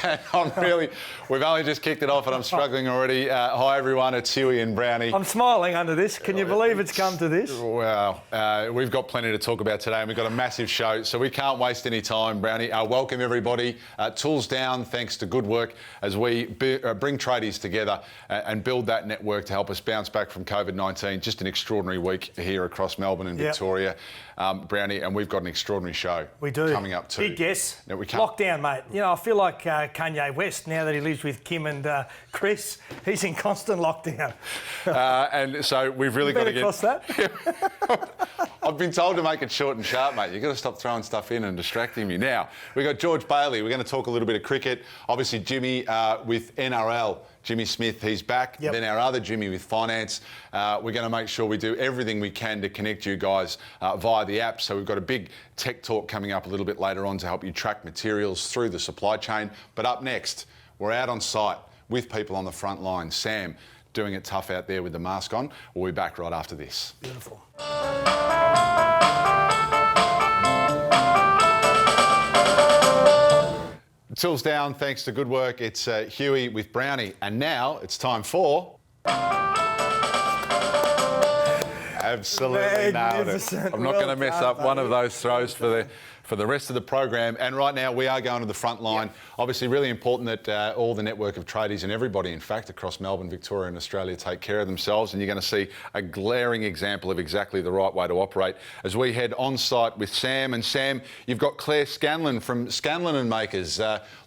We've only just kicked it off and I'm struggling already. Hi everyone, it's Huey and Brownie. I'm smiling under this. Can you believe it's come to this? Wow, we've got plenty to talk about today and we've got a massive show, so we can't waste any time, Brownie. Welcome everybody. Tools down, thanks to Good Work, as we bring tradies together and build that network to help us bounce back from COVID-19. Just an extraordinary week here across Melbourne and Victoria, Brownie, and we've got an extraordinary show coming up too. Big guess. Now, we can't... Lockdown, mate. You know, I feel like Kanye West, now that he lives with Kim and Chris, he's in constant lockdown. And so we've really got to get... across that? I've been told to make it short and sharp, mate. You've got to stop throwing stuff in and distracting me. Now, we've got George Bailey. We're going to talk a little bit of cricket. Obviously, Jimmy with NRL. Jimmy Smith, he's back. Yep. Then our other Jimmy with finance. We're going to make sure we do everything we can to connect you guys via the app. So we've got a big tech talk coming up a little bit later on to help you track materials through the supply chain. But up next, we're out on site with people on the front line. Sam, doing it tough out there with the mask on. We'll be back right after this. Beautiful. Tools down, thanks to Good Work. It's Huey with Brownie. And now it's time for... Absolutely nailed it. I'm not going to mess up one of those throws for the rest of the program. And right now we are going to the front line. Yep. Obviously really important that all the network of tradies and everybody, in fact, across Melbourne, Victoria and Australia take care of themselves. And you're going to see a glaring example of exactly the right way to operate as we head on site with Sam. And Sam, you've got Claire Scanlon from Scanlon & Makers,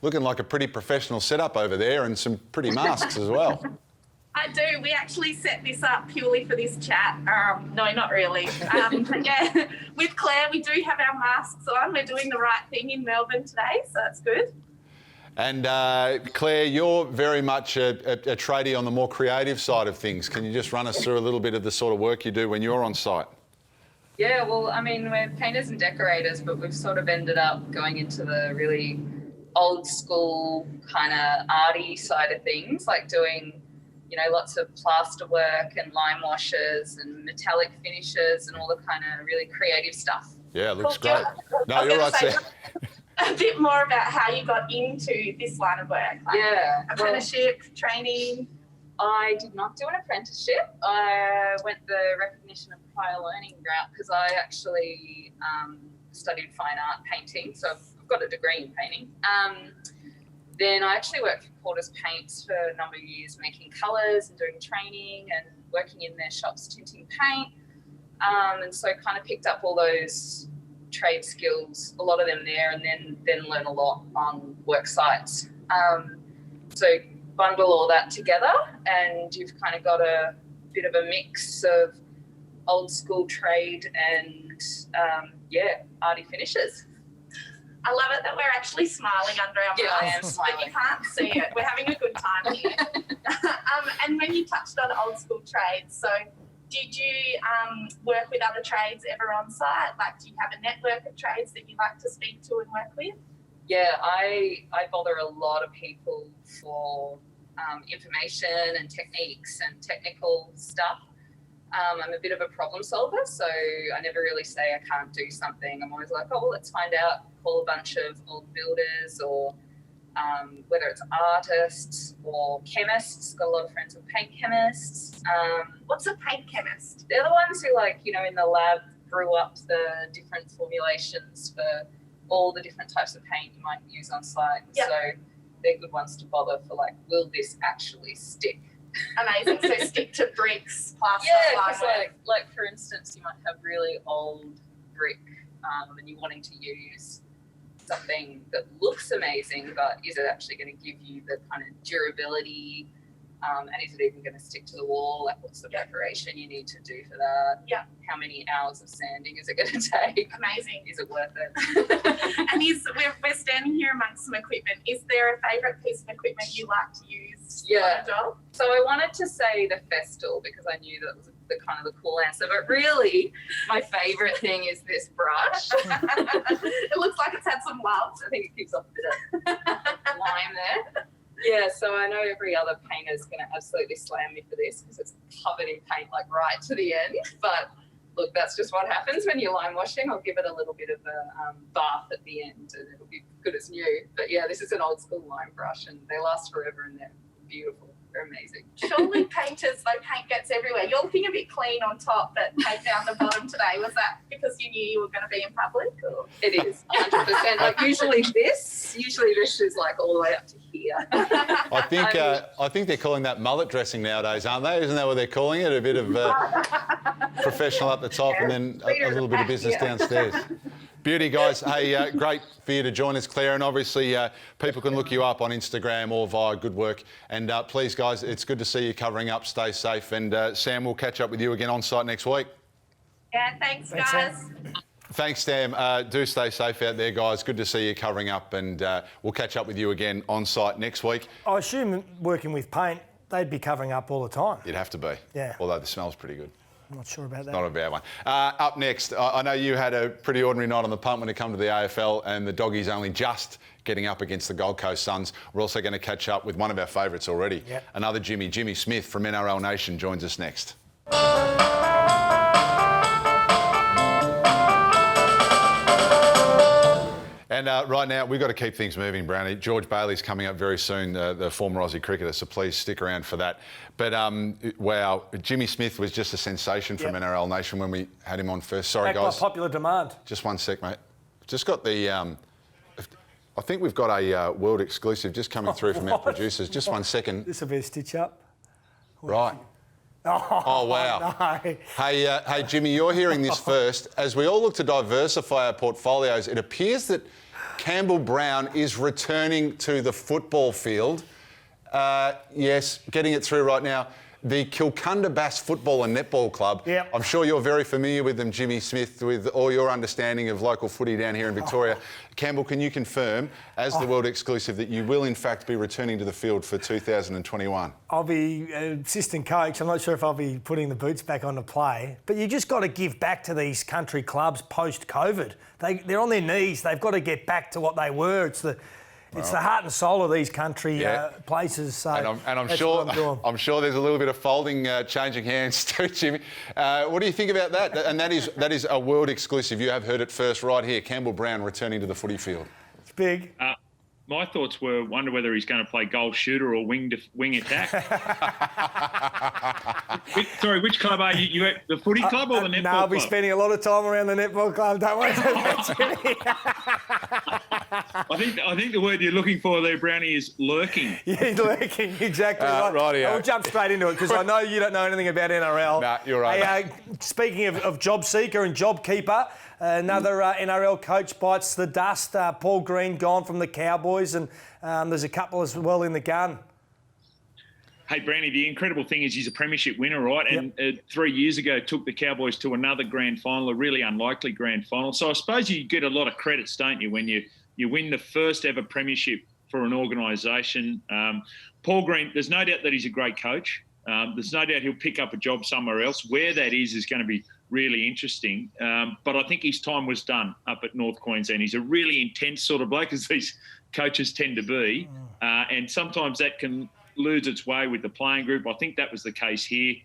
looking like a pretty professional setup over there, and some pretty masks as well. I do. We actually set this up purely for this chat. No, not really. But yeah, with Claire, we do have our masks on. We're doing the right thing in Melbourne today, so that's good. And Claire, you're very much a tradie on the more creative side of things. Can you just run us through a little bit of the sort of work you do when you're on site? Yeah, well, I mean, we're painters and decorators, but we've sort of ended up going into the really old school kind of arty side of things, like doing, you know, lots of plaster work and lime washes and metallic finishes and all the kind of really creative stuff. Yeah, it looks great. No, you're right, Sam. A bit more about how you got into this line of work. Like apprenticeship, training. I did not do an apprenticeship. I went the recognition of prior learning route because I actually studied fine art painting, so I've got a degree in painting. Then I actually worked for Porter's Paints for a number of years, making colours and doing training and working in their shops tinting paint. And so kind of picked up all those trade skills, a lot of them there, and then learn a lot on work sites. So bundle all that together and you've kind of got a bit of a mix of old school trade and, arty finishes. I love it that we're actually smiling under our masks, but you can't see it. We're having a good time here. And when you touched on old school trades, so did you work with other trades ever on site? Like, do you have a network of trades that you like to speak to and work with? Yeah, I bother a lot of people for information and techniques and technical stuff. I'm a bit of a problem solver, so I never really say I can't do something. I'm always like, oh, well, let's find out, call a bunch of old builders or whether it's artists or chemists. Got a lot of friends with paint chemists. What's a paint chemist? They're the ones who, like, you know, in the lab brew up the different formulations for all the different types of paint you might use on site. Yep. So they're good ones to bother for, like, will this actually stick? Amazing. So stick to bricks, plaster. Yeah, because like for instance, you might have really old brick and you're wanting to use something that looks amazing, but is it actually going to give you the kind of durability? And is it even going to stick to the wall? Like, what's the preparation you need to do for that? Yeah. How many hours of sanding is it going to take? Amazing. Is it worth it? And we're standing here amongst some equipment. Is there a favourite piece of equipment you like to use on a job? So I wanted to say the Festool because I knew that was the kind of the cool answer, but really my favourite thing is this brush. It looks like it's had some love. I think it keeps off a bit of lime there. Yeah, so I know every other painter's going to absolutely slam me for this because it's covered in paint, like right to the end. But look, that's just what happens when you're line washing. I'll give it a little bit of a bath at the end and it'll be good as new. But yeah, this is an old school line brush and they last forever and they're beautiful. They're amazing. Surely painters, though, paint gets everywhere. You're looking a bit clean on top, but paint down the bottom today. Was that because you knew you were going to be in public? Or? It is 100%. Like usually this is like all the way up to here. I think they're calling that mullet dressing nowadays, aren't they? Isn't that what they're calling it? A bit of professional up the top and then a little bit of business downstairs. Beauty, guys. Hey, great for you to join us, Claire. And obviously, people can look you up on Instagram or via Good Work. And please, guys, it's good to see you covering up. Stay safe. And Sam, we'll catch up with you again on site next week. Yeah, thanks guys. Thanks, Sam. Do stay safe out there, guys. Good to see you covering up. And we'll catch up with you again on site next week. I assume working with paint, they'd be covering up all the time. You'd have to be. Yeah. Although the smell's pretty good. I'm not sure about that. Not a bad one. Up next, I know you had a pretty ordinary night on the pump when it come to the AFL, and the Doggies only just getting up against the Gold Coast Suns. We're also going to catch up with one of our favourites already. Yep. Another Jimmy Smith from NRL Nation joins us next. And right now, we've got to keep things moving, Brownie. George Bailey's coming up very soon, the former Aussie cricketer, so please stick around for that. But, wow, Jimmy Smith was just a sensation from NRL Nation when we had him on first. Sorry, Back guys. by popular demand. Just one sec, mate. Just got the... I think we've got a world exclusive just coming through from our producers. Just one second. This will be a stitch up. Right. Oh, wow. No. Hey, Jimmy, you're hearing this first. As we all look to diversify our portfolios, it appears that Campbell Brown is returning to the football field. Yes, getting it through right now. The Kilcunda Bass Football and Netball Club. Yep. I'm sure you're very familiar with them, Jimmy Smith, with all your understanding of local footy down here in Victoria. Campbell, can you confirm, as the world exclusive, that you will in fact be returning to the field for 2021? I'll be assistant coach. I'm not sure if I'll be putting the boots back on to play. But you just got to give back to these country clubs post-COVID. They're on their knees. They've got to get back to what they were. It's the heart and soul of these country places. So I'm that's sure what I'm doing. I'm sure there's a little bit of folding, changing hands too, Jimmy. What do you think about that? And that is a world exclusive. You have heard it first right here. Campbell Brown returning to the footy field. It's big. My thoughts were wonder whether he's going to play goal shooter or wing attack. Which club are you? You at the footy club or the netball club? No, I'll be spending a lot of time around the netball club. Don't worry about I think the word you're looking for there, Brownie, is lurking. Yeah, lurking, exactly right. Rightio. I'll jump straight into it because I know you don't know anything about NRL. Nah, you're right. Hey, speaking of job seeker and job keeper, another NRL coach bites the dust. Paul Green gone from the Cowboys, and there's a couple as well in the gun. Hey, Brownie, the incredible thing is he's a premiership winner, right? Yep. And 3 years ago took the Cowboys to another grand final, a really unlikely grand final. So I suppose you get a lot of credits, don't you, when you win the first ever premiership for an organisation. Paul Green, there's no doubt that he's a great coach. There's no doubt he'll pick up a job somewhere else. Where that is going to be really interesting. But I think his time was done up at North Queensland. He's a really intense sort of bloke, as these coaches tend to be. And sometimes that can lose its way with the playing group. I think that was the case here.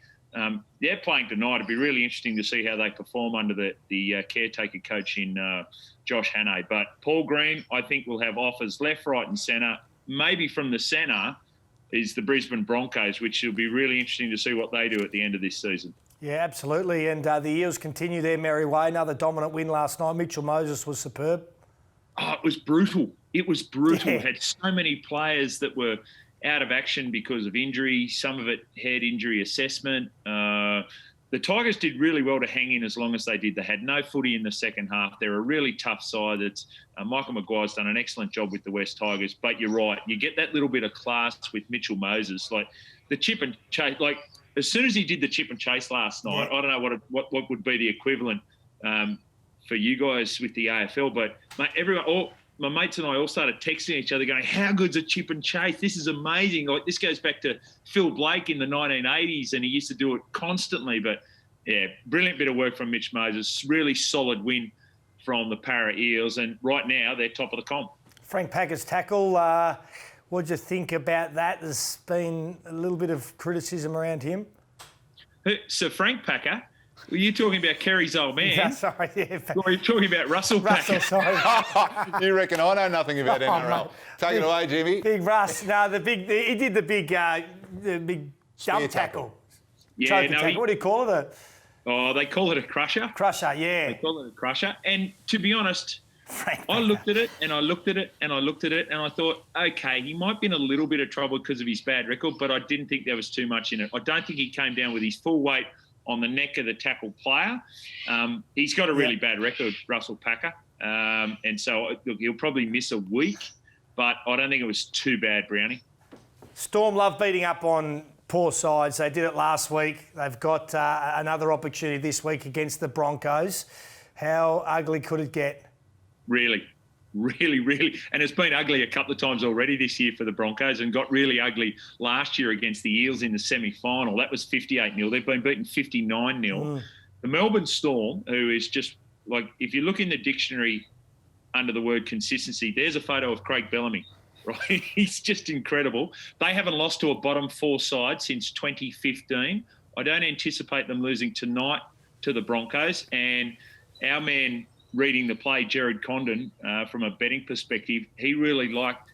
They're playing tonight. It'd be really interesting to see how they perform under the caretaker coach in Josh Hannay. But Paul Green, I think, will have offers left, right and centre. Maybe from the centre is the Brisbane Broncos, which will be really interesting to see what they do at the end of this season. Yeah, absolutely. And the Eels continue their merry way. Another dominant win last night. Mitchell Moses was superb. Oh, it was brutal. Yeah. Had so many players that were out of action because of injury, some of it head injury assessment. The Tigers did really well to hang in as long as they did. They had no footy in the second half. They're a really tough side. Michael Maguire's done an excellent job with the West Tigers, but you're right. You get that little bit of class with Mitchell Moses. Like the chip and chase, like as soon as he did the chip and chase last night, I don't know what would be the equivalent for you guys with the AFL, but mate, my mates and I all started texting each other going, how good's a chip and chase? This is amazing. Like, this goes back to Phil Blake in the 1980s, and he used to do it constantly. But, yeah, brilliant bit of work from Mitch Moses. Really solid win from the Para Eels, and right now they're top of the comp. Frank Packer's tackle, what did you think about that? There's been a little bit of criticism around him. So Frank Packer, Were you talking about Kerry's old man? Yeah, sorry, yeah. Or are you talking about Russell Packer? Russell, sorry. You reckon I know nothing about NRL? mate. Take it away, Jimmy. Big Russ. No, he did the big Spear dump tackle. Yeah, Trophy no, tackle. What do you call it? Oh, they call it a crusher. Crusher, yeah. They call it a crusher. And to be honest, Frank I Packer. looked at it and I looked at it and I looked at it and I thought, okay, he might be in a little bit of trouble because of his bad record, but I didn't think there was too much in it. I don't think he came down with his full weight on the neck of the tackle player. He's got a really bad record, Russell Packer. And so look, he'll probably miss a week, but I don't think it was too bad, Brownie. Storm love beating up on poor sides. They did it last week. They've got another opportunity this week against the Broncos. How ugly could it get? Really. And it's been ugly a couple of times already this year for the Broncos and got really ugly last year against the Eels in the semi-final. That was 58-0. They've been beaten 59-0. The Melbourne Storm, who is just like, if you look in the dictionary under the word consistency, there's a photo of Craig Bellamy, right? He's just incredible. They haven't lost to a bottom four side since 2015. I don't anticipate them losing tonight to the Broncos. And our man reading the play, Jared Condon, from a betting perspective, he really liked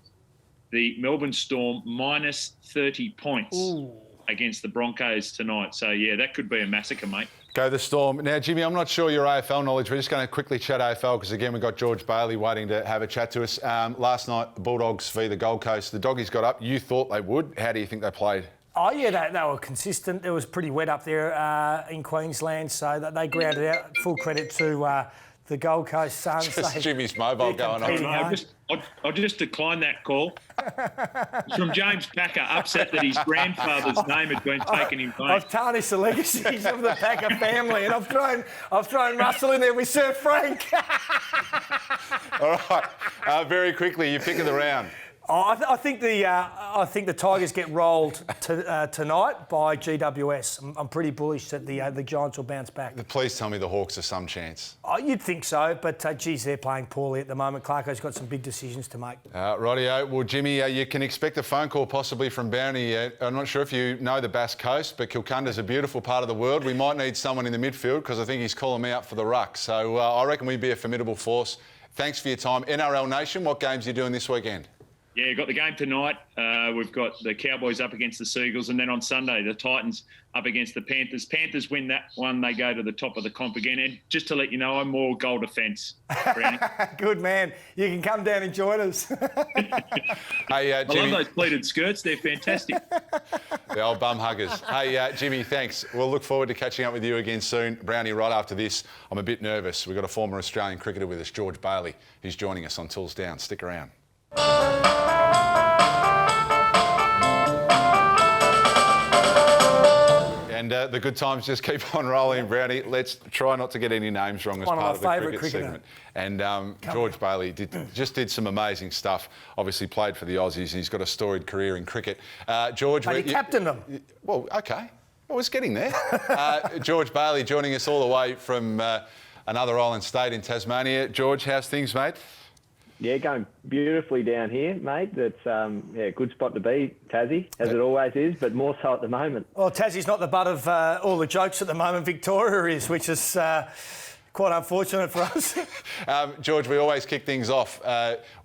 the Melbourne Storm minus 30 points against the Broncos tonight. So, yeah, that could be a massacre, mate. Go the Storm. Now, Jimmy, I'm not sure your AFL knowledge. We're just going to quickly chat AFL because, again, we've got George Bailey waiting to have a chat to us. Last night, the Bulldogs v the Gold Coast. The Doggies got up. You thought they would. How do you think they played? Oh, yeah, they were consistent. It was pretty wet up there in Queensland, so that they grounded out. Full credit to the Gold Coast Suns. Just Jimmy's mobile going competing on. I'll just decline that call. It's from James Packer, upset that his grandfather's name had been taken in vain. I've tarnished the legacies of the Packer family, and I've thrown Russell in there with Sir Frank. All right. Very quickly, your pick of the round. I think the Tigers get rolled tonight by GWS. I'm pretty bullish that the Giants will bounce back. Please tell me the Hawks are some chance. Oh, you'd think so, but geez, they're playing poorly at the moment. Clarko's got some big decisions to make. Rightio. Well, Jimmy, you can expect a phone call possibly from Bounty. I'm not sure if you know the Bass Coast, but Kilcunda's a beautiful part of the world. We might need someone in the midfield because I think he's calling me up for the ruck. So I reckon we'd be a formidable force. Thanks for your time. NRL Nation, what games are you doing this weekend? Yeah, got the game tonight. We've got the Cowboys up against the Seagulls, and then on Sunday, the Titans up against the Panthers. Panthers win that one, they go to the top of the comp again. And just to let you know, I'm more goal defence. Good man. You can come down and join us. Hey, Jimmy. I love those pleated skirts. They're fantastic. The old bum huggers. Hey, Jimmy, thanks. We'll look forward to catching up with you again soon. Brownie, right after this, I'm a bit nervous. We've got a former Australian cricketer with us, George Bailey, who's joining us on Tools Down. Stick around. And the good times just keep on rolling, Brownie. Let's try not to get any names wrong as One part of of my the favourite cricket segment. And George Bailey did some amazing stuff. Obviously played for the Aussies and he's got a storied career in cricket. George... But he captained them. Well, OK. I was getting there. George Bailey joining us all the way from another island state in Tasmania. George, how's things, mate? Yeah, going beautifully down here, mate. It's a good spot to be, Tassie, as it always is, but more so at the moment. Well, Tassie's not the butt of all the jokes at the moment. Victoria is, which is quite unfortunate for us. George, we always kick things off.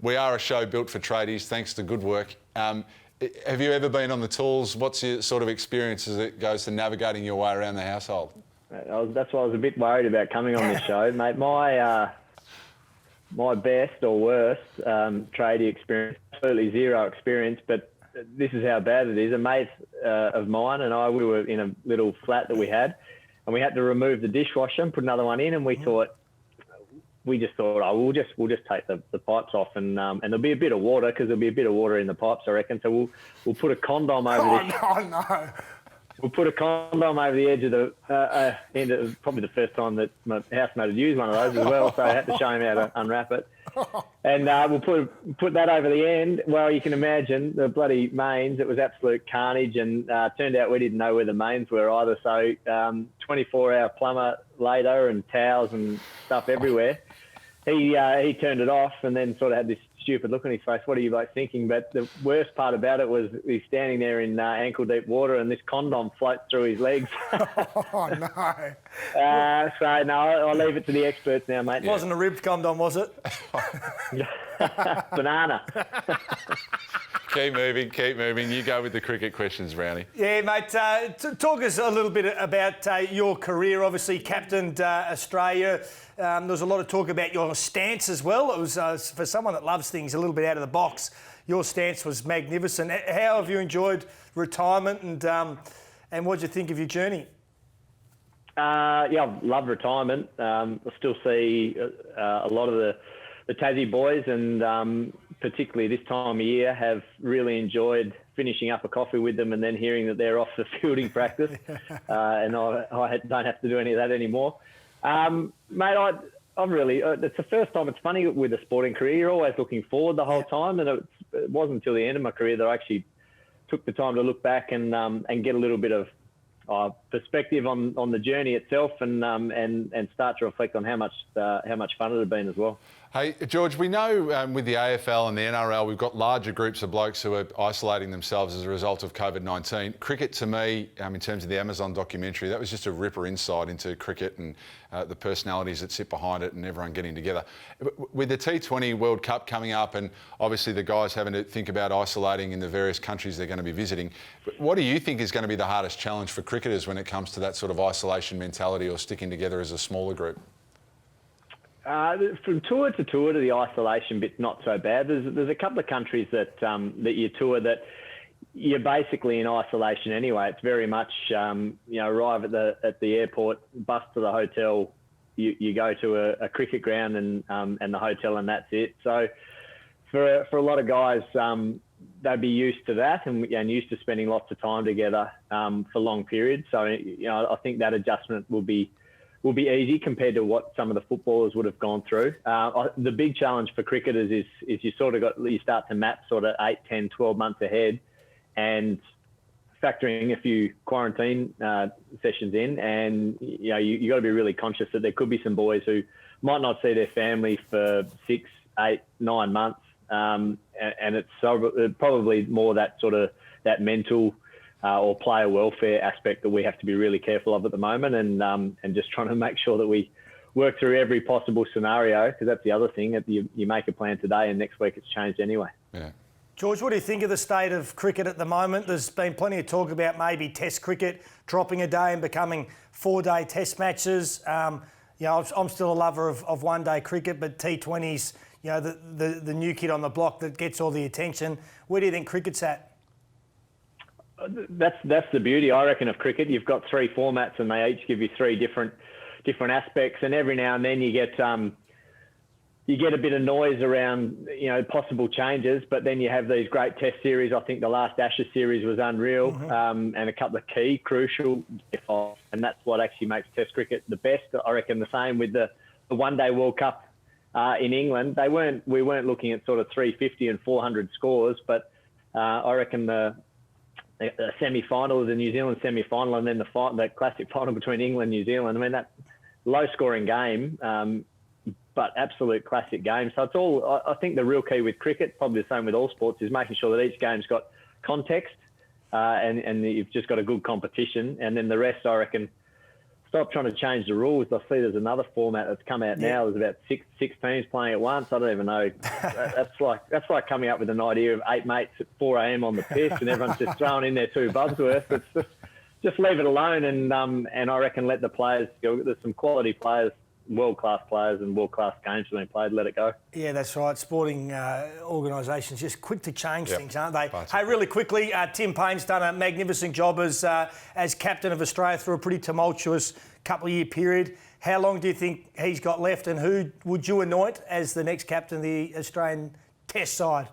We are a show built for tradies, thanks to good work. Have you ever been on the tools? What's your sort of experience as it goes to navigating your way around the household? That's why I was a bit worried about coming on this show, mate. My best or worst tradie experience, absolutely zero experience, but this is how bad it is. A mate of mine and I, we were in a little flat that we had, and we had to remove the dishwasher and put another one in, and we just thought, oh, we'll just take the pipes off, and there'll be a bit of water because there'll be a bit of water in the pipes, I reckon. So we'll put a condom over this. Oh, no. We'll put a condom over the edge of the end of probably the first time that my housemate had used one of those as well, so I had to show him how to unwrap it. And we'll put that over the end. Well, you can imagine the bloody mains. It was absolute carnage, and turned out we didn't know where the mains were either. So 24-hour plumber later and towels and stuff everywhere. He turned it off and then sort of had this stupid look on his face. What are you like thinking? But the worst part about it was he's standing there in ankle deep water and this condom floats through his legs. Oh, no. So, no, I'll leave it to the experts now, mate. It wasn't a ribbed condom, was it? Banana. Keep moving. You go with the cricket questions, Brownie. Yeah, mate. Talk us a little bit about your career. Obviously, captained Australia. There was a lot of talk about your stance as well. It was, for someone that loves things a little bit out of the box, your stance was magnificent. How have you enjoyed retirement and what do you think of your journey? Yeah, I love retirement. I still see a lot of the Tassie boys and particularly this time of year have really enjoyed finishing up a coffee with them and then hearing that they're off for fielding practice. And I don't have to do any of that anymore. Mate, I've really, it's the first time, it's funny with a sporting career, you're always looking forward the whole time. And it wasn't until the end of my career that I actually took the time to look back and get a little bit of perspective on the journey itself and start to reflect on how much fun it had been as well. Hey, George, we know with the AFL and the NRL, we've got larger groups of blokes who are isolating themselves as a result of COVID-19. Cricket, to me, in terms of the Amazon documentary, that was just a ripper insight into cricket and the personalities that sit behind it and everyone getting together. With the T20 World Cup coming up and obviously the guys having to think about isolating in the various countries they're going to be visiting, what do you think is going to be the hardest challenge for cricketers when it comes to that sort of isolation mentality or sticking together as a smaller group? From tour to tour to the isolation bit's not so bad. There's a couple of countries that you tour that you're basically in isolation anyway. It's very much arrive at the airport, bus to the hotel, you go to a cricket ground and the hotel and that's it. So for a lot of guys, they'd be used to that and used to spending lots of time together for long periods. So I think that adjustment will be easy compared to what some of the footballers would have gone through. The big challenge for cricketers is you start to map sort of 8, 10, 12 months ahead and factoring a few quarantine sessions in. And, you got to be really conscious that there could be some boys who might not see their family for 6, 8, 9 months. And it's probably more that sort of that mental or player welfare aspect that we have to be really careful of at the moment and just trying to make sure that we work through every possible scenario, because that's the other thing, that you make a plan today and next week it's changed anyway. Yeah. George, what do you think of the state of cricket at the moment? There's been plenty of talk about maybe Test cricket dropping a day and becoming 4-day Test matches. I'm still a lover of one-day cricket, but T20's, the new kid on the block that gets all the attention. Where do you think cricket's at? That's the beauty, I reckon, of cricket. You've got 3 formats and they each give you 3 different aspects, and every now and then you get a bit of noise around possible changes, but then you have these great Test series. I think the last Ashes series was unreal, and a couple of key crucial, and that's what actually makes Test cricket the best. I reckon the same with the One-Day World Cup in England. We weren't looking at sort of 350 and 400 scores, but I reckon the semi-final, the New Zealand semi-final, and then the classic final between England and New Zealand. I mean, that low-scoring game, but absolute classic game. So it's all. I think the real key with cricket, probably the same with all sports, is making sure that each game's got context and you've just got a good competition. And then the rest, I reckon, stop trying to change the rules. I see there's another format that's come out now. There's about six teams playing at once. I don't even know. That's like coming up with an idea of 8 mates at 4 a.m. on the piss and everyone's just throwing in their 2 Bubsworth. It's just leave it alone and I reckon let the players go. There's some quality players, world-class players and world-class games being played. Let it go. Yeah, that's right. Sporting organisations just quick to change things, aren't they? Hey, really quickly, Tim Paine's done a magnificent job as captain of Australia through a pretty tumultuous couple-of-year period. How long do you think he's got left, and who would you anoint as the next captain of the Australian Test side?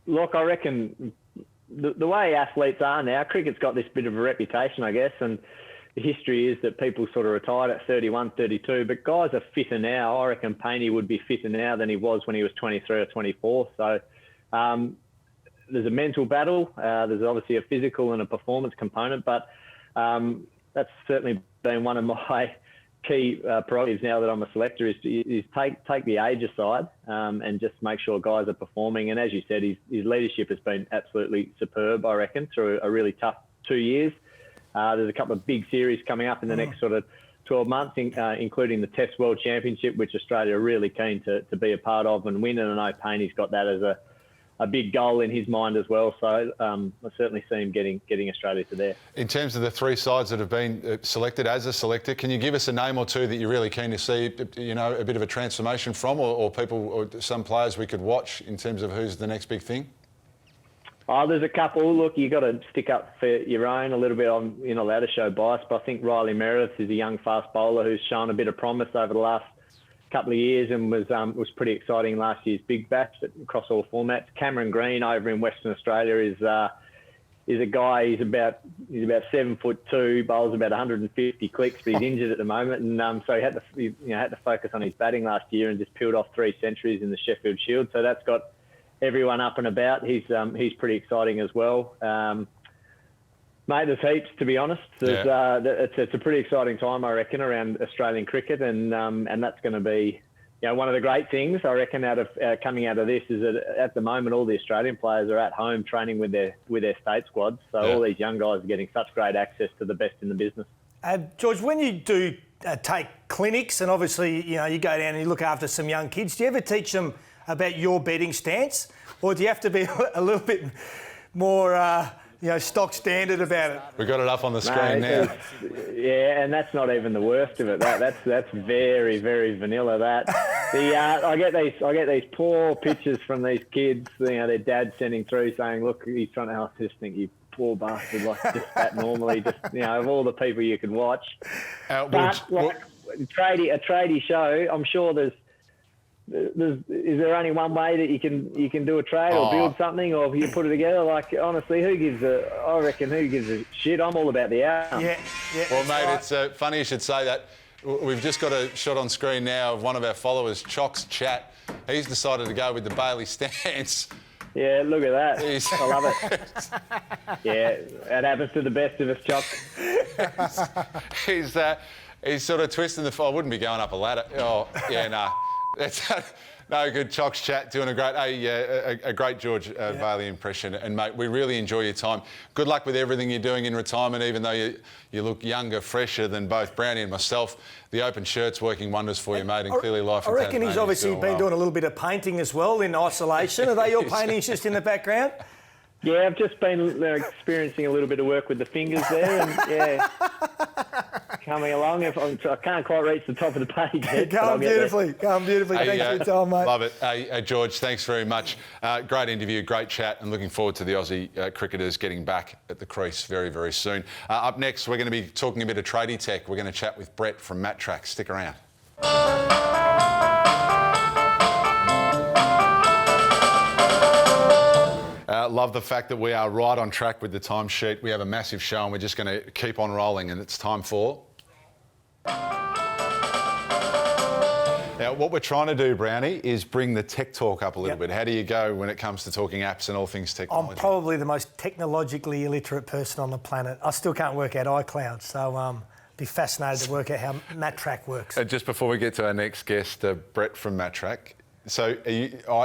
Look, I reckon the way athletes are now, cricket's got this bit of a reputation, I guess, and the history is that people sort of retired at 31, 32, but guys are fitter now. I reckon Paine would be fitter now than he was when he was 23 or 24. So there's a mental battle. There's obviously a physical and a performance component, but that's certainly been one of my key prerogatives now that I'm a selector is take the age aside and just make sure guys are performing. And as you said, his leadership has been absolutely superb, I reckon, through a really tough 2 years. There's a couple of big series coming up in the next sort of 12 months, including the Test World Championship, which Australia are really keen to be a part of and win. And I know Payne's got that as a big goal in his mind as well. So I certainly see him getting Australia to there. In terms of the three sides that have been selected as a selector, can you give us a name or two that you're really keen to see, you know, a bit of a transformation from, or people, or some players we could watch in terms of who's the next big thing? Oh, there's a couple. Look, you got to stick up for your own a little bit. You're not allowed to show bias, but I think Riley Meredith is a young fast bowler who's shown a bit of promise over the last couple of years and was pretty exciting last year's Big Bash across all formats. Cameron Green over in Western Australia is a guy. He's about 7'2", bowls about 150 clicks, but he's injured at the moment, and so he had to focus on his batting last year and just peeled off 3 centuries in the Sheffield Shield. So that's got everyone up and about. He's pretty exciting as well. Mate, there's heaps, to be honest. It's a pretty exciting time, I reckon, around Australian cricket, and that's going to be, you know, one of the great things I reckon coming out of this is that at the moment all the Australian players are at home training with their state squads. So all these young guys are getting such great access to the best in the business. George, when you do take clinics, and obviously you know you go down and you look after some young kids, do you ever teach them about your betting stance, or do you have to be a little bit more? Stock standard about it. We've got it up on the screen now. Yeah, and that's not even the worst of it. That's very, very vanilla. I get these poor pictures from these kids. You know, their dad sending through saying, "Look, he's trying to." I just think, you poor bastard, like just that normally, just of all the people you can watch. A tradie show. I'm sure is there only one way that you can do a trade or build something, or you put it together? Like, honestly, who gives a shit? I'm all about the outcome. Yeah. Well, mate, right. It's funny you should say that. We've just got a shot on screen now of one of our followers, Chocs Chat. He's decided to go with the Bailey stance. Yeah, look at that. I love it. Yeah, it happens to the best of us, Chocs. He's sort of twisting I wouldn't be going up a ladder. Oh, yeah, no. That's no good. Chocs Chat doing a great George Bailey impression. And mate, we really enjoy your time. Good luck with everything you're doing in retirement. Even though you look younger, fresher than both Brownie and myself, the open shirt's working wonders for you, mate. And clearly life. I reckon he's obviously been doing a little bit of painting as well in isolation. Are they your paintings just in the background? Yeah, I've just been experiencing a little bit of work with the fingers there, and coming along. I can't quite reach the top of the page yet. Going beautifully. Thanks for your time, mate. Love it. Hey, George, thanks very much. Great interview, great chat, and looking forward to the Aussie cricketers getting back at the crease very, very soon. Up next, we're going to be talking a bit of tradie tech. We're going to chat with Brett from Matrax. Stick around. Love the fact that we are right on track with the timesheet. We have a massive show and we're just going to keep on rolling, and it's time for... Now, what we're trying to do, Brownie, is bring the tech talk up a little bit. How do you go when it comes to talking apps and all things technology? I'm probably the most technologically illiterate person on the planet. I still can't work out iCloud, so be fascinated to work out how Matrax works. Just before we get to our next guest, Brett from Matrax. So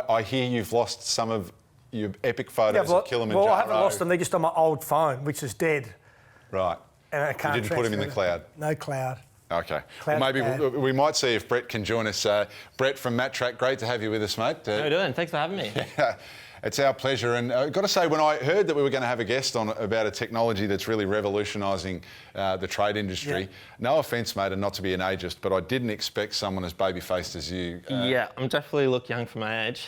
I hear you've lost some of your epic photos of Kilimanjaro. Well, I haven't lost them. They're just on my old phone, which is dead. Right. And I can't. You didn't put them in the cloud? No cloud. Okay. Well, maybe we might see if Brett can join us. Brett from Matrax, great to have you with us, mate. How are you doing? Thanks for having me. It's our pleasure. And I've got to say, when I heard that we were going to have a guest on about a technology that's really revolutionising the trade industry, no offence, mate, and not to be an ageist, but I didn't expect someone as baby-faced as you. Yeah, I'm definitely look young for my age.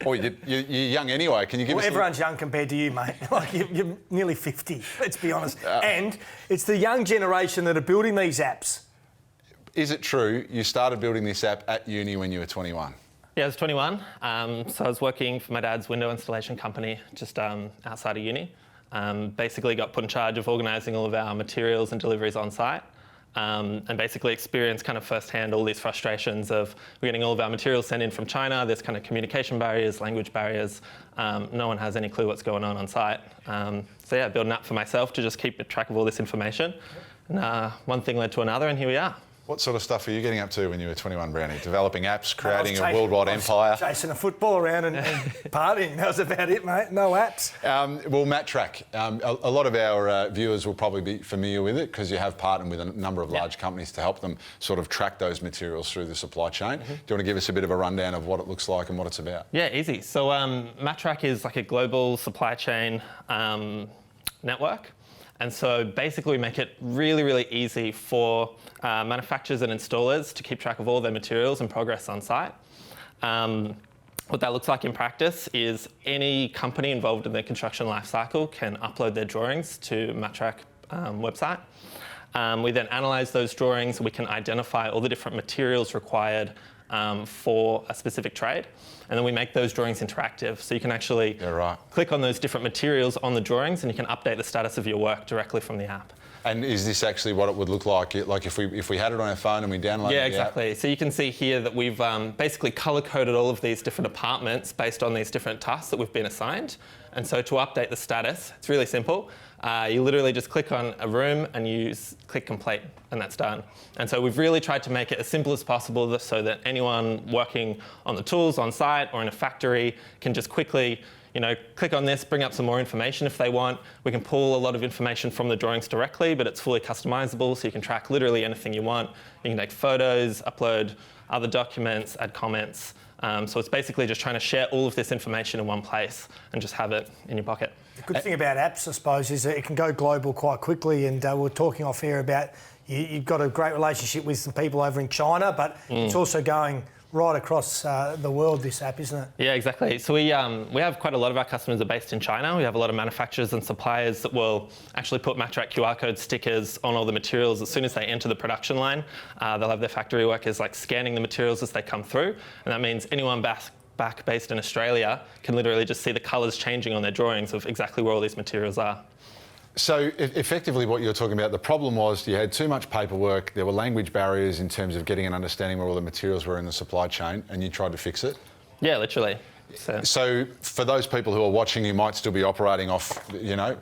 Oh, you're young anyway. Can you give us... Everyone's young compared to you, mate. Like, you're nearly 50, let's be honest. And it's the young generation that are building these apps. Is it true you started building this app at uni when you were 21? Yeah, I was 21. So I was working for my dad's window installation company just outside of uni. Basically got put in charge of organising all of our materials and deliveries on site. And basically experienced kind of firsthand all these frustrations of we're getting all of our materials sent in from China. There's kind of communication barriers, language barriers. No one has any clue what's going on site. So yeah, building up for myself to just keep track of all this information. And one thing led to another, and here we are. What sort of stuff were you getting up to when you were 21, Brownie? Developing apps, creating a I was worldwide empire? Chasing a football around and partying. That was about it, mate. No apps. Well, MatTrack, a lot of our viewers will probably be familiar with it because you have partnered with a number of large companies to help them sort of track those materials through the supply chain. Do you want to give us a bit of a rundown of what it looks like and what it's about? Yeah, easy. So MatTrack is like a global supply chain network. And so basically we make it really, really easy for manufacturers and installers to keep track of all their materials and progress on site. What that looks like in practice is any company involved in the construction life cycle can upload their drawings to MatTrack website. We then analyse those drawings. We can identify all the different materials required for a specific trade. And then we make those drawings interactive. So you can actually click on those different materials on the drawings and you can update the status of your work directly from the app. And is this actually what it would look like? Like if we had it on our phone and we downloaded the app? Yeah, exactly. So you can see here that we've basically colour-coded all of these different apartments based on these different tasks that we've been assigned. And so to update the status, it's really simple. You literally just click on a room and you click complete, and that's done. And so we've really tried to make it as simple as possible so that anyone working on the tools on site or in a factory can just quickly, click on this, bring up some more information if they want. We can pull a lot of information from the drawings directly, but it's fully customizable, so you can track literally anything you want. You can take photos, upload other documents, add comments. So it's basically just trying to share all of this information in one place and just have it in your pocket. The good thing about apps, I suppose, is that it can go global quite quickly. And we were talking off air about you've got a great relationship with some people over in China, but it's also going right across the world, this app, isn't it? Yeah, exactly. So we have quite a lot of our customers are based in China. We have a lot of manufacturers and suppliers that will actually put MatTrack QR code stickers on all the materials as soon as they enter the production line. They'll have their factory workers scanning the materials as they come through. And that means anyone back based in Australia can literally just see the colours changing on their drawings of exactly where all these materials are. So effectively what you're talking about, the problem was you had too much paperwork, there were language barriers in terms of getting an understanding where all the materials were in the supply chain, and you tried to fix it? Yeah, literally. So for those people who are watching who might still be operating off,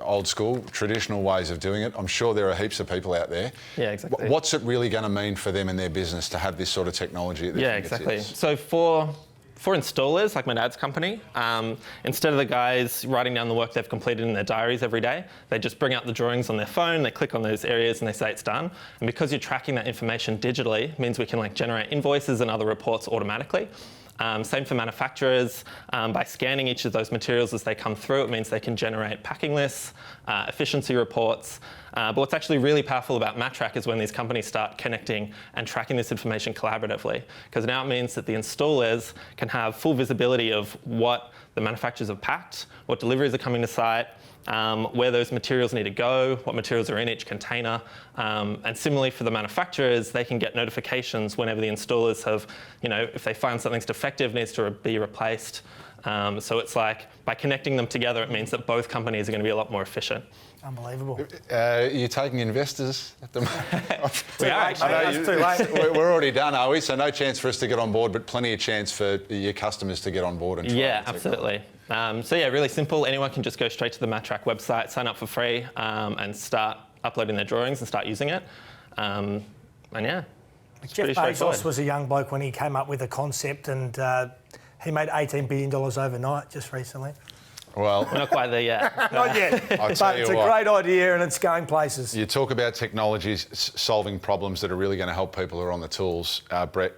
old school, traditional ways of doing it, I'm sure there are heaps of people out there. Yeah, exactly. What's it really going to mean for them and their business to have this sort of technology at their fingertips? Exactly. So for installers, like my dad's company, instead of the guys writing down the work they've completed in their diaries every day, they just bring up the drawings on their phone, they click on those areas and they say it's done. And because you're tracking that information digitally, it means we can generate invoices and other reports automatically. Same for manufacturers. By scanning each of those materials as they come through, it means they can generate packing lists, efficiency reports. But what's actually really powerful about MatTrack is when these companies start connecting and tracking this information collaboratively, because now it means that the installers can have full visibility of what the manufacturers have packed, what deliveries are coming to site, where those materials need to go, what materials are in each container. And similarly for the manufacturers, they can get notifications whenever the installers have, if they find something's defective, needs to be replaced. So it's like by connecting them together, it means that both companies are going to be a lot more efficient. Unbelievable. You're taking investors at the moment? We are actually. Too late. We're already done, are we? So no chance for us to get on board, but plenty of chance for your customers to get on board and try. Yeah, absolutely. So yeah, really simple. Anyone can just go straight to the MatTrack website, sign up for free, and start uploading their drawings and start using it. And yeah, it's Jeff pretty straightforward. Bezos was a young bloke when he came up with a concept, and he made $18 billion overnight just recently. Well, We're not quite there yet. Not yet, I'll tell but you it's a what. great idea and it's going places. You talk about technologies solving problems that are really going to help people who are on the tools. Brett,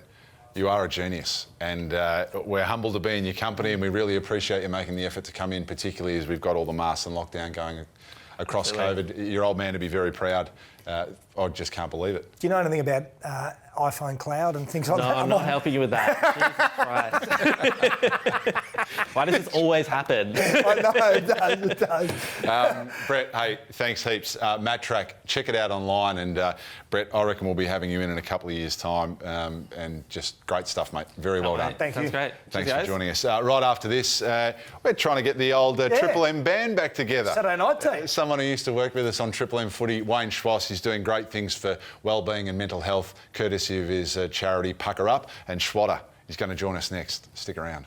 you are a genius, and we're humbled to be in your company, and we really appreciate you making the effort to come in, particularly as we've got all the masks and lockdown going across COVID. Your old man to be very proud. I just can't believe it. Do you know anything about iPhone Cloud and things like No, that? I'm not helping you with that. Jesus Christ. Why does this always happen? I know, it does. Brett, hey, thanks heaps. MatTrack, check it out online, and Brett, I reckon we'll be having you in a couple of years' time, and just great stuff, mate. Very well done. Thank you. Sounds great. Thanks Cheers, for guys. joining us. Right after this, we're trying to get the old Triple M band back together. Saturday night team. Someone who used to work with us on Triple M footy, Wayne Schwass, is doing great things for wellbeing and mental health, courtesy of his charity Pucker Up, and Schwatter is going to join us next. Stick around.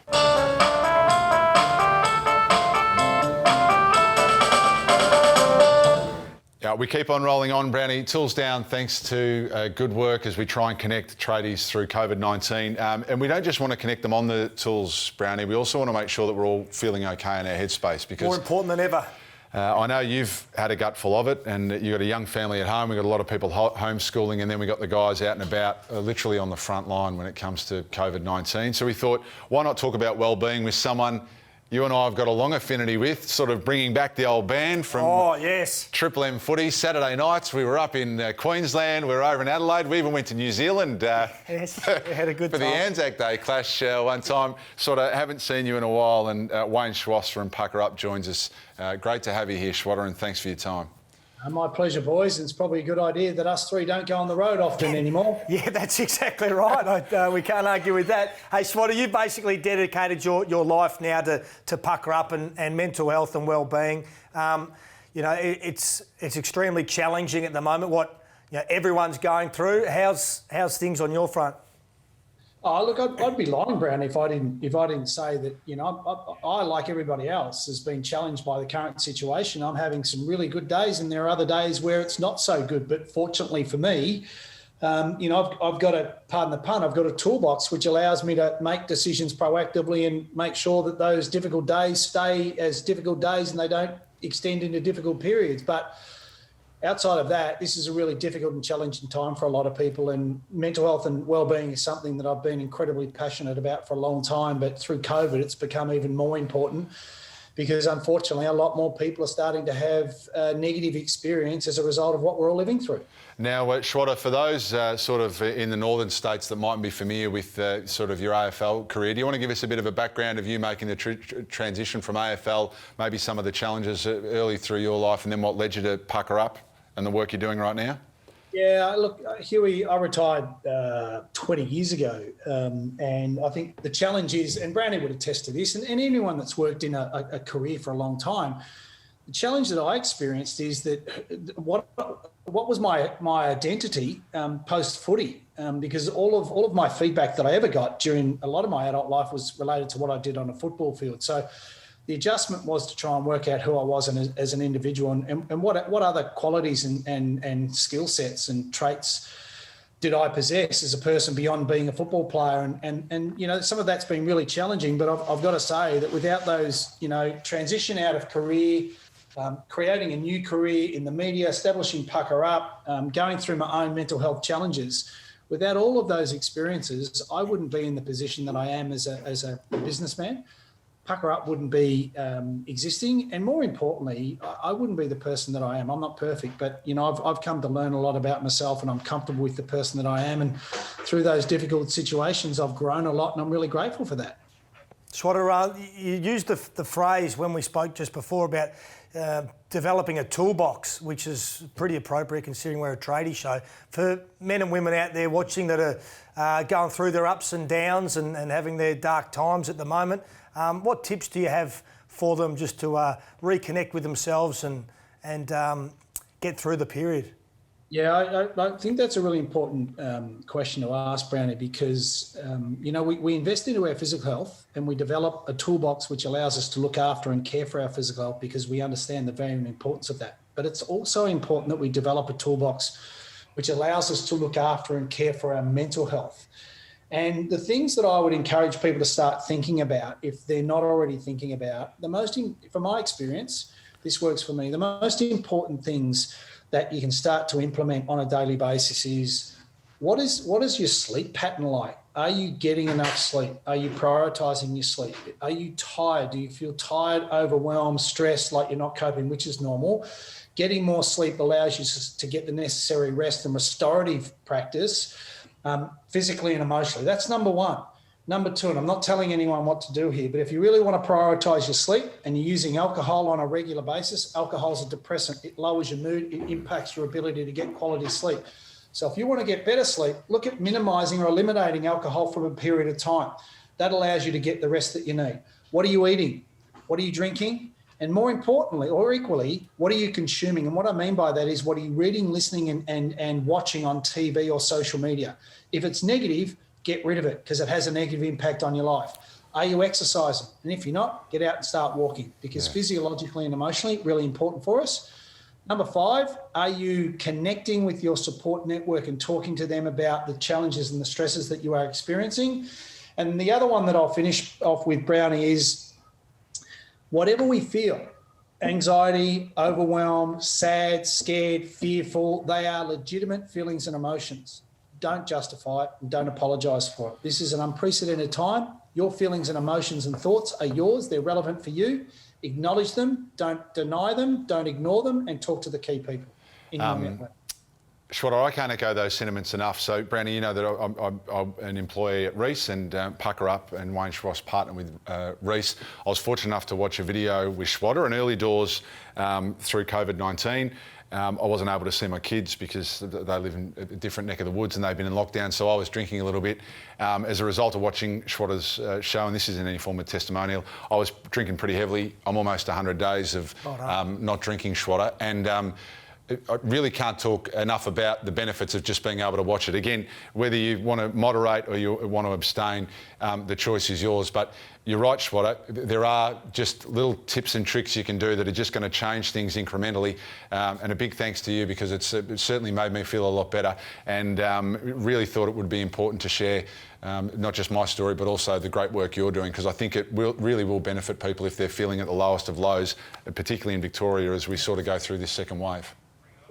We keep on rolling on, Brownie. Tools down thanks to good work as we try and connect tradies through COVID-19. And we don't just want to connect them on the tools, Brownie. We also want to make sure that we're all feeling okay in our headspace. Because more important than ever. I know you've had a gut full of it, and you've got a young family at home. We've got a lot of people homeschooling, and then we've got the guys out and about, literally on the front line when it comes to COVID-19. So we thought, why not talk about well-being with someone you and I have got a long affinity with, sort of bringing back the old band from Triple M footy. Saturday nights, we were up in Queensland, we were over in Adelaide, we even went to New Zealand yes, we had a good for time. the Anzac Day clash one time. Sort of haven't seen you in a while, and Wayne Schwass from Pucker Up joins us. Great to have you here, Schwatter, and thanks for your time. My pleasure, boys. It's probably a good idea that us three don't go on the road often anymore. Yeah, that's exactly right. We can't argue with that. Hey, Swatter, you basically dedicated your life now to Pucker Up and mental health and well-being. It's extremely challenging at the moment. What everyone's going through. How's things on your front? Oh, look, I'd be lying, Brown, if I didn't say that. I like everybody else, has been challenged by the current situation. I'm having some really good days, and there are other days where it's not so good. But fortunately for me, I've got pardon the pun, I've got a toolbox which allows me to make decisions proactively and make sure that those difficult days stay as difficult days and they don't extend into difficult periods. But outside of that, this is a really difficult and challenging time for a lot of people, and mental health and wellbeing is something that I've been incredibly passionate about for a long time, but through COVID, it's become even more important because unfortunately, a lot more people are starting to have a negative experience as a result of what we're all living through. Now, Schwatter, for those sort of in the northern states that mightn't be familiar with sort of your AFL career, do you want to give us a bit of a background of you making the transition from AFL, maybe some of the challenges early through your life, and then what led you to Pucker Up and the work you're doing right now? Yeah, look, Huey, I retired 20 years ago, and I think the challenge is, and Brownie would attest to this, and anyone that's worked in a career for a long time, the challenge that I experienced is that what was my identity post-footy, because all of my feedback that I ever got during a lot of my adult life was related to what I did on a football field. So the adjustment was to try and work out who I was as an individual and what other qualities and skill sets and traits did I possess as a person beyond being a football player. And some of that's been really challenging, but I've got to say that without those, transition out of career, creating a new career in the media, establishing Pucker Up, going through my own mental health challenges, without all of those experiences, I wouldn't be in the position that I am as a businessman. Pucker Up wouldn't be existing, and more importantly, I wouldn't be the person that I am. I'm not perfect, but I've come to learn a lot about myself, and I'm comfortable with the person that I am. And through those difficult situations, I've grown a lot, and I'm really grateful for that. Schwatter, you used the phrase when we spoke just before about developing a toolbox, which is pretty appropriate considering we're a tradie show. For men and women out there watching that are going through their ups and downs and having their dark times at the moment, what tips do you have for them just to reconnect with themselves and get through the period? Yeah, I think that's a really important question to ask, Brownie, because, we invest into our physical health and we develop a toolbox which allows us to look after and care for our physical health because we understand the value and importance of that. But it's also important that we develop a toolbox which allows us to look after and care for our mental health. And the things that I would encourage people to start thinking about, if they're not already thinking about, from my experience, this works for me, the most important things that you can start to implement on a daily basis is what is your sleep pattern like? Are you getting enough sleep? Are you prioritising your sleep? Are you tired? Do you feel tired, overwhelmed, stressed, like you're not coping, which is normal? Getting more sleep allows you to get the necessary rest and restorative practice physically and emotionally. That's number one. Number two, and I'm not telling anyone what to do here, but if you really want to prioritise your sleep and you're using alcohol on a regular basis, alcohol is a depressant. It lowers your mood. It impacts your ability to get quality sleep. So if you want to get better sleep, look at minimising or eliminating alcohol from a period of time. That allows you to get the rest that you need. What are you eating? What are you drinking? And more importantly, or equally, what are you consuming? And what I mean by that is what are you reading, listening and watching on TV or social media? If it's negative, get rid of it because it has a negative impact on your life. Are you exercising? And if you're not, get out and start walking because physiologically and emotionally, really important for us. Number 5, are you connecting with your support network and talking to them about the challenges and the stresses that you are experiencing? And the other one that I'll finish off with, Brownie, is whatever we feel, anxiety, overwhelm, sad, scared, fearful, they are legitimate feelings and emotions. Don't justify it and don't apologise for it. This is an unprecedented time. Your feelings and emotions and thoughts are yours. They're relevant for you. Acknowledge them, don't deny them, don't ignore them, and talk to the key people in your network. Shweta, I can't echo those sentiments enough. So, Brownie, you know that I'm an employee at Reece, and Pucker Up and Wayne Schross partner with Reece. I was fortunate enough to watch a video with Shweta in early doors through COVID-19. I wasn't able to see my kids because they live in a different neck of the woods and they've been in lockdown, so I was drinking a little bit. As a result of watching Shweta's show, and this isn't any form of testimonial, I was drinking pretty heavily. I'm almost 100 days of not drinking, Shweta, and I really can't talk enough about the benefits of just being able to watch it. Again, whether you want to moderate or you want to abstain, the choice is yours. But you're right, Shweta, there are just little tips and tricks you can do that are just going to change things incrementally. And a big thanks to you, because it certainly made me feel a lot better, and really thought it would be important to share not just my story, but also the great work you're doing, because I think it really will benefit people if they're feeling at the lowest of lows, particularly in Victoria as we sort of go through this second wave.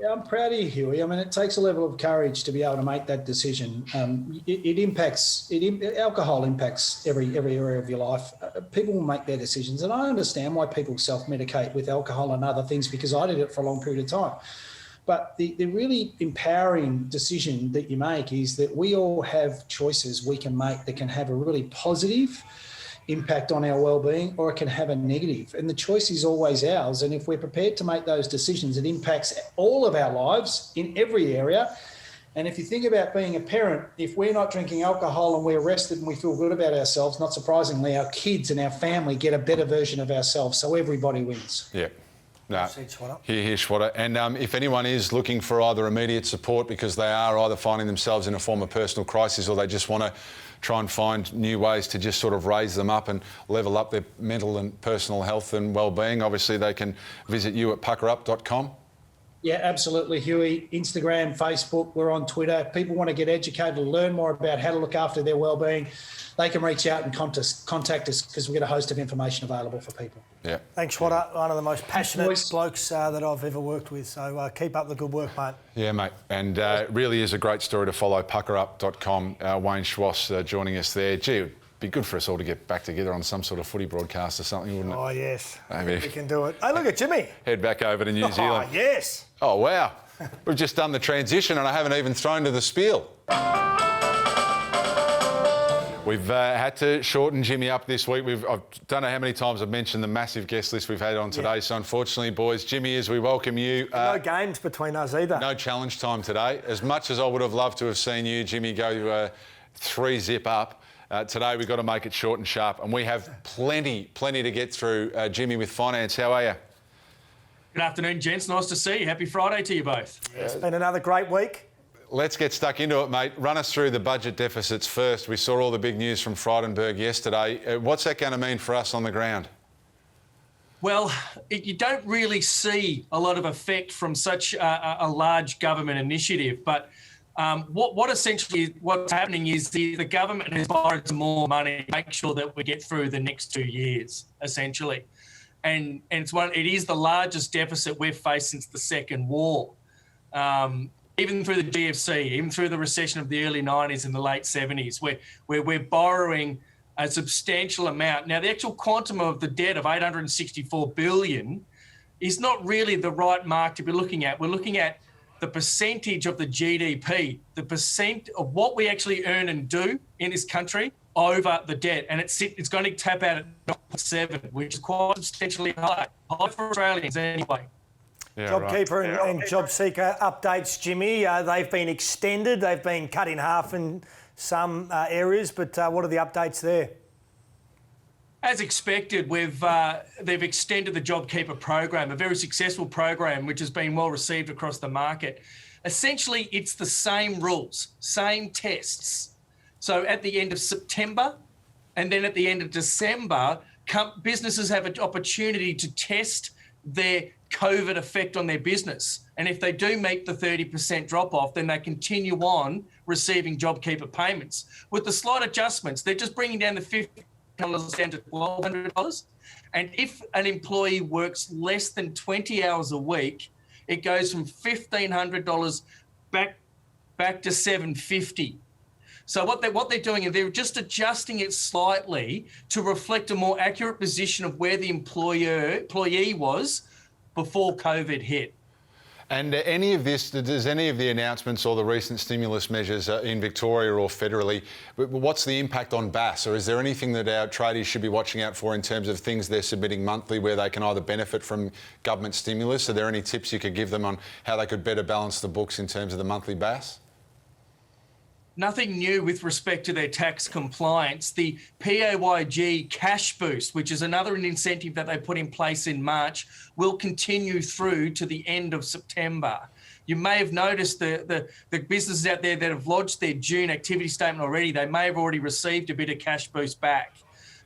Yeah, I'm proud of you, Huey. I mean, it takes a level of courage to be able to make that decision. Alcohol impacts every area of your life. People will make their decisions, and I understand why people self-medicate with alcohol and other things, because I did it for a long period of time. But the really empowering decision that you make is that we all have choices we can make that can have a really positive impact on our well-being, or it can have a negative, and the choice is always ours. And if we're prepared to make those decisions, it impacts all of our lives in every area. And if you think about being a parent, if we're not drinking alcohol and we're rested and we feel good about ourselves, not surprisingly, our kids and our family get a better version of ourselves, so everybody wins. Yeah. No, here, Shweta. And if anyone is looking for either immediate support because they are either finding themselves in a form of personal crisis, or they just want to try and find new ways to just sort of raise them up and level up their mental and personal health and well-being, obviously they can visit you at puckerup.com. Yeah, absolutely, Huey. Instagram, Facebook, we're on Twitter. If people want to get educated, learn more about how to look after their well-being, they can reach out and contact us, because we've got a host of information available for people. Yeah. Thanks, Shweta. One of the most passionate blokes that I've ever worked with. So keep up the good work, mate. Yeah, mate. And it really is a great story to follow. Puckerup.com. Wayne Schross joining us there. Gee, it'd be good for us all to get back together on some sort of footy broadcast or something, wouldn't it? Oh, yes. Maybe. We can do it. Hey, look at Jimmy. Head back over to New Zealand. Oh, yes. Oh, wow. We've just done the transition and I haven't even thrown to the spiel. We've had to shorten Jimmy up this week. I don't know how many times I've mentioned the massive guest list we've had on today. Yeah. So unfortunately, boys, Jimmy, as we welcome you. No games between us either. No challenge time today. As much as I would have loved to have seen you, Jimmy, go 3-zip up, today we've got to make it short and sharp. And we have plenty to get through. Jimmy with finance, how are you? Good afternoon, gents. Nice to see you. Happy Friday to you both. It's been another great week. Let's get stuck into it, mate. Run us through the budget deficits first. We saw all the big news from Frydenberg yesterday. What's that going to mean for us on the ground? Well, you don't really see a lot of effect from such a large government initiative, but what's happening is the government has borrowed some more money to make sure that we get through the next 2 years, essentially. And it is the largest deficit we've faced since the Second War. Even through the GFC, even through the recession of the early 90s and the late 70s, where we're borrowing a substantial amount. Now, the actual quantum of the debt of $864 billion is not really the right mark to be looking at. We're looking at the percentage of the GDP, the percent of what we actually earn and do in this country over the debt. And it's going to tap out at 0.7, which is quite substantially high for Australians anyway. Yeah, JobKeeper and JobSeeker updates, Jimmy. They've been extended. They've been cut in half in some areas, but what are the updates there? As expected, they've extended the JobKeeper program, a very successful program which has been well received across the market. Essentially, it's the same rules, same tests. So at the end of September and then at the end of December, businesses have an opportunity to test their COVID effect on their business. And if they do meet the 30% drop off, then they continue on receiving JobKeeper payments. With the slight adjustments, they're just bringing down the $50 down to $1,200. And if an employee works less than 20 hours a week, it goes from $1,500 back to $750. So what they're doing is they're just adjusting it slightly to reflect a more accurate position of where the employee was before COVID hit. And any of this, does any of the announcements or the recent stimulus measures in Victoria or federally, what's the impact on BAS? Or is there anything that our tradies should be watching out for in terms of things they're submitting monthly where they can either benefit from government stimulus? Are there any tips you could give them on how they could better balance the books in terms of the monthly BAS? Nothing new with respect to their tax compliance. The PAYG cash boost, which is another incentive that they put in place in March, will continue through to the end of September. You may have noticed the businesses out there that have lodged their June activity statement already, they may have already received a bit of cash boost back.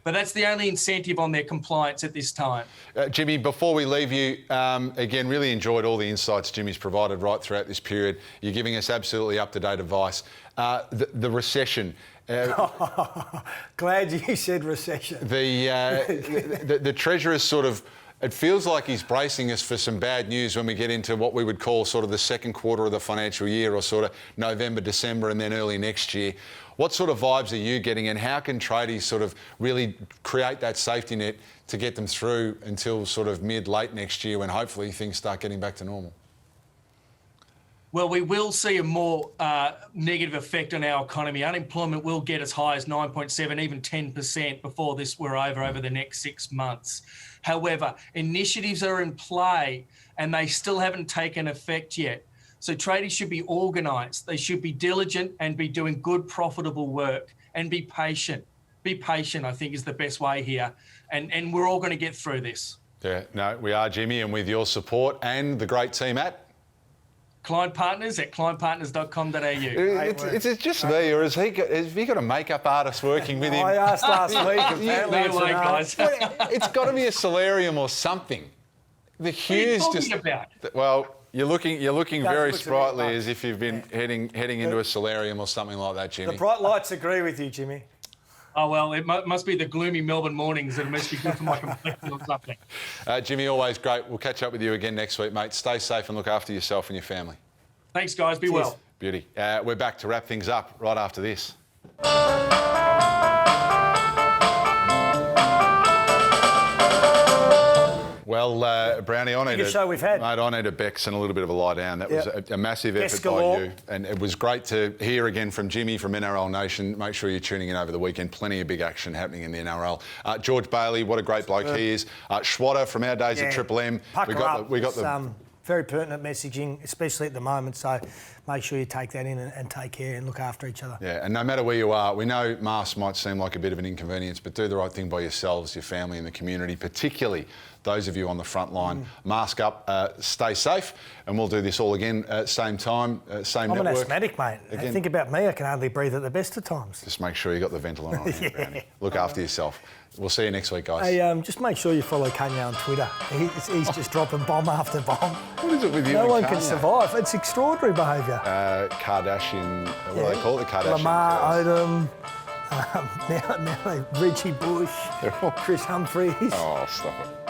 But that's the only incentive on their compliance at this time. Jimmy, before we leave you, again, really enjoyed all the insights Jimmy's provided right throughout this period. You're giving us absolutely up-to-date advice. The recession. Glad you said recession. The Treasurer's sort of, it feels like he's bracing us for some bad news when we get into what we would call sort of the second quarter of the financial year, or sort of November, December and then early next year. What sort of vibes are you getting, and how can tradies sort of really create that safety net to get them through until sort of mid-late next year when hopefully things start getting back to normal? Well, we will see a more negative effect on our economy. Unemployment will get as high as 9.7, even 10% before we're over the next 6 months. However, initiatives are in play and they still haven't taken effect yet. So tradies should be organised. They should be diligent and be doing good, profitable work, and be patient. Be patient, I think, is the best way here. And we're all going to get through this. Yeah, no, we are, Jimmy, and with your support and the great team at Client Partners at clientpartners.com.au. It's just me, or has he got a makeup artist working with him? I asked last week. Apparently guys. It's got to be a solarium or something. The hues what are you talking about? Well, you're looking very looks a bit sprightly much. as if you've been heading into a solarium or something like that, Jimmy. The bright lights agree with you, Jimmy. Oh, well, it must be the gloomy Melbourne mornings. It must be good for my complexion or something. Jimmy, always great. We'll catch up with you again next week, mate. Stay safe and look after yourself and your family. Thanks, guys. Be well. Beauty. We're back to wrap things up right after this. Well, Brownie, I need Biggest show we've had. Mate, I need a Bex and a little bit of a lie down. That was a massive effort by you. And it was great to hear again from Jimmy from NRL Nation. Make sure you're tuning in over the weekend. Plenty of big action happening in the NRL. George Bailey, what a great bloke he is. Schwatter from our days at Triple M. We got the very pertinent messaging, especially at the moment. So make sure you take that in and take care and look after each other. Yeah, and no matter where you are, we know masks might seem like a bit of an inconvenience, but do the right thing by yourselves, your family and the community, particularly those of you on the front line. Mask up, stay safe, and we'll do this all again at same time, same network. I'm an asthmatic, mate. Again, think about me, I can hardly breathe at the best of times. Just make sure you got the Ventolin on hand, Brownie. Look after yourself. We'll see you next week, guys. Hey, just make sure you follow Kanye on Twitter. He's just dropping bomb after bomb. What is it with you No and one Kanye? can survive. It's extraordinary behaviour. Kardashian, what do they call it? The Kardashian. Lamar Odom, now Reggie Bush, Chris Humphries. Oh, stop it.